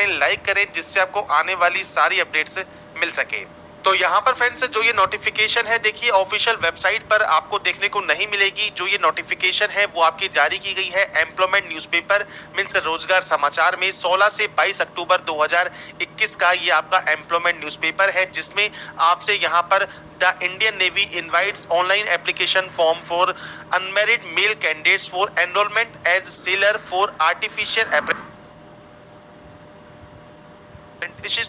करें, लाइक करें, जिससे आपको आने वाली सारी अपडेट्स मिल सके। तो यहाँ पर फ्रेंड्स जो ये नोटिफिकेशन है, देखिए ऑफिशियल वेबसाइट पर आपको देखने को नहीं मिलेगी। जो ये नोटिफिकेशन है वो आपकी जारी की गई है एम्प्लॉयमेंट न्यूज़पेपर मींस रोजगार समाचार में 16 से 22 अक्टूबर 2021 का ये आपका एम्प्लॉयमेंट न्यूज़पेपर है, जिसमें आपसे यहाँ पर the Indian Navy invites online application form for unmarried male candidates for enrolment as sailor for artificial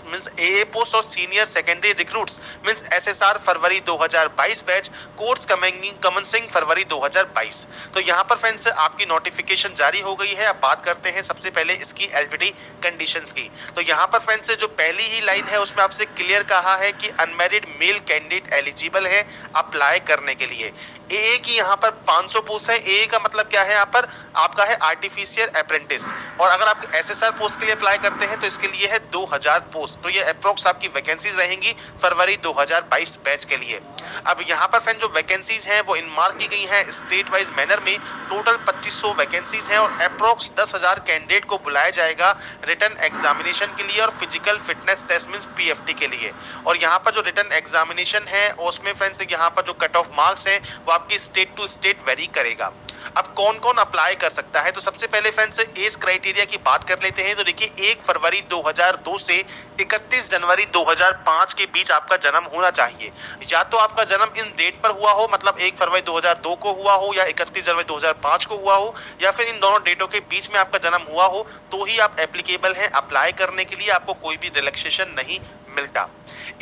means AA post और senior secondary recruits means SSR February 2022 batch course commencing February 2022। तो यहाँ पर friends आपकी notification जारी हो गई है। अब बात करते हैं सबसे पहले इसकी एलिजिबिलिटी कंडीशंस की। तो यहाँ पर फ्रेंड्स जो पहली ही लाइन है उसमें आपसे क्लियर कहा है कि अनमैरिड मेल कैंडिडेट एलिजिबल है अप्लाई करने के लिए। ए की यहाँ पर 500 पोस्ट है। ए का मतलब क्या है, यहाँ पर आपका है आर्टिफिशियल अप्रेंटिस, और अगर आप एसएसआर पोस्ट के लिए अप्लाई करते हैं तो इसके लिए है 2000 पोस्ट। तो ये अप्रोक्स आपकी वैकेंसीज रहेंगी फरवरी 2022 बैच के लिए। अब यहाँ पर फ्रेंड जो वैकेंसीज हैं वो इन मार्क की गई हैं स्टेट वाइज मैनर में। टोटल 2500 वैकेंसीज हैं और अप्रोक्स 10,000 कैंडिडेट को बुलाया जाएगा रिटन एग्जामिनेशन के लिए और physical fitness test means PFT के लिए। और यहाँ पर जो रिटन एग्जामिनेशन है उसमें फ्रेंड्स यहाँ पर जो कट ऑफ मार्क्स हैं वो आपकी स्टेट टू स्टेट वेरी करेगा। अब कौन कौन अप्लाई कर सकता है, तो सबसे पहले फ्रेंड्स एज क्राइटेरिया की बात कर लेते हैं। तो देखिए 1 फरवरी 2002 से 31 जनवरी 2005 के बीच आपका जन्म होना चाहिए। या तो आपका जन्म इन डेट पर हुआ हो, मतलब 1 फरवरी 2002 को हुआ हो या 31 जनवरी 2005 को हुआ हो, या फिर इन दोनों डेटों के बीच में आपका जन्म हुआ हो, तो ही आप एप्लीकेबल हैं अप्लाई करने के लिए। आपको कोई भी रिलैक्सेशन नहीं मिलता।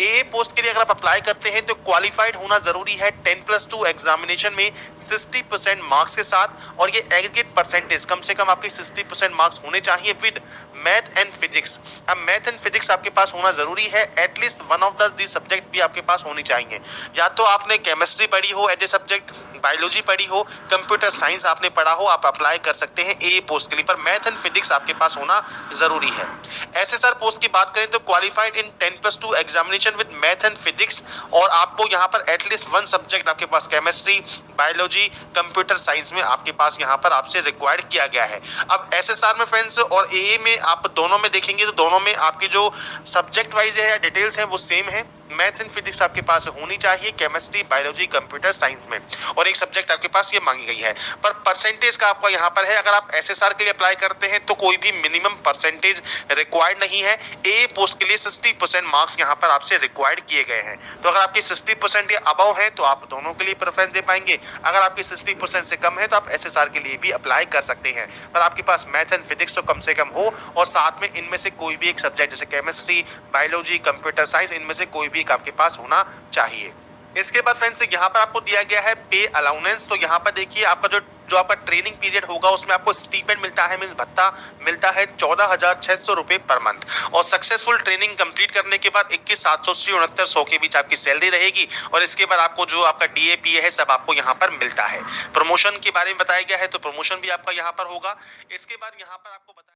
ए पोस्ट के लिए अगर आप अप्लाई करते हैं तो क्वालिफाइड होना जरूरी है 10+2 एग्जामिनेशन में 60% मार्क्स के साथ, और ये एग्रीगेट परसेंटेज कम से कम आपके 60% मार्क्स होने चाहिए विद मैथ एंड फिजिक्स। अब मैथ एंड फिजिक्स आपके पास होना जरूरी है, at least one of the subject भी आपके पास होनी चाहिए। या तो आपने केमिस्ट्री पढ़ी हो एज ए सब्जेक्ट, बायोलॉजी पढ़ी हो, कंप्यूटर साइंस आपने पढ़ा हो, आप अप्लाई कर सकते हैं ए पोस्ट के लिए, पर मैथ एंड फिजिक्स आपके पास होना जरूरी है। एसएसआर पोस्ट की बात करें तो qualified in 10+2 examination with math and physics, और आपको यहाँ पर एटलीस्ट वन सब्जेक्ट आपके पास केमिस्ट्री, बायोलॉजी, कंप्यूटर साइंस में आपके पास यहाँ पर आपसे रिक्वायर्ड किया गया है। अब एसएसआर में फ्रेंड्स और ए में आप दोनों में देखेंगे तो दोनों में आपकी जो सब्जेक्ट वाइज है या डिटेल्स है वो सेम है। मैथ एंड फिजिक्स आपके पास होनी चाहिए, केमिस्ट्री, बायोलॉजी, कंप्यूटर साइंस में, और एक सब्जेक्ट आपके पास ये मांगी गई है। पर परसेंटेज का आपका यहाँ पर है, अगर आप एसएसआर के लिए अप्लाई करते हैं तो कोई भी मिनिमम परसेंटेज रिक्वायर्ड नहीं है। ए पोस्ट के लिए 60% मार्क्स यहाँ पर आपसे रिक्वायर्ड किए गए हैं। तो अगर आपकी 60% या अबव है तो आप दोनों के लिए प्रेफरेंस दे पाएंगे। अगर आपकी 60% से कम है तो आप एसएसआर के लिए भी अप्लाई कर सकते हैं, पर आपके पास मैथ एंड फिजिक्स तो कम से कम हो, और साथ में इनमें से कोई भी एक सब्जेक्ट जैसे केमिस्ट्री, बायोलॉजी, कंप्यूटर साइंस, इनमें से कोई भी आपके पास होना चाहिए। इसके बाद फ्रेंड्स यहाँ पर आपको दिया गया है पे अलाउंस। तो यहाँ पर देखिए आपका जो आपका ट्रेनिंग पीरियड होगा उसमें आपको स्टीपेंड मिलता है, मींस भत्ता मिलता है 14,600 रुपए पर मंथ, और सक्सेसफुल ट्रेनिंग कंप्लीट करने के बाद 21,700 से 6900 के बीच आपकी सैलरी रहेगी। और इसके बाद आपको जो आपका डीए पीए है सब आपको यहाँ पर मिलता है। प्रमोशन के बारे में बताया गया है तो प्रमोशन भी आपका यहाँ पर होगा। इसके बाद यहाँ पर आपको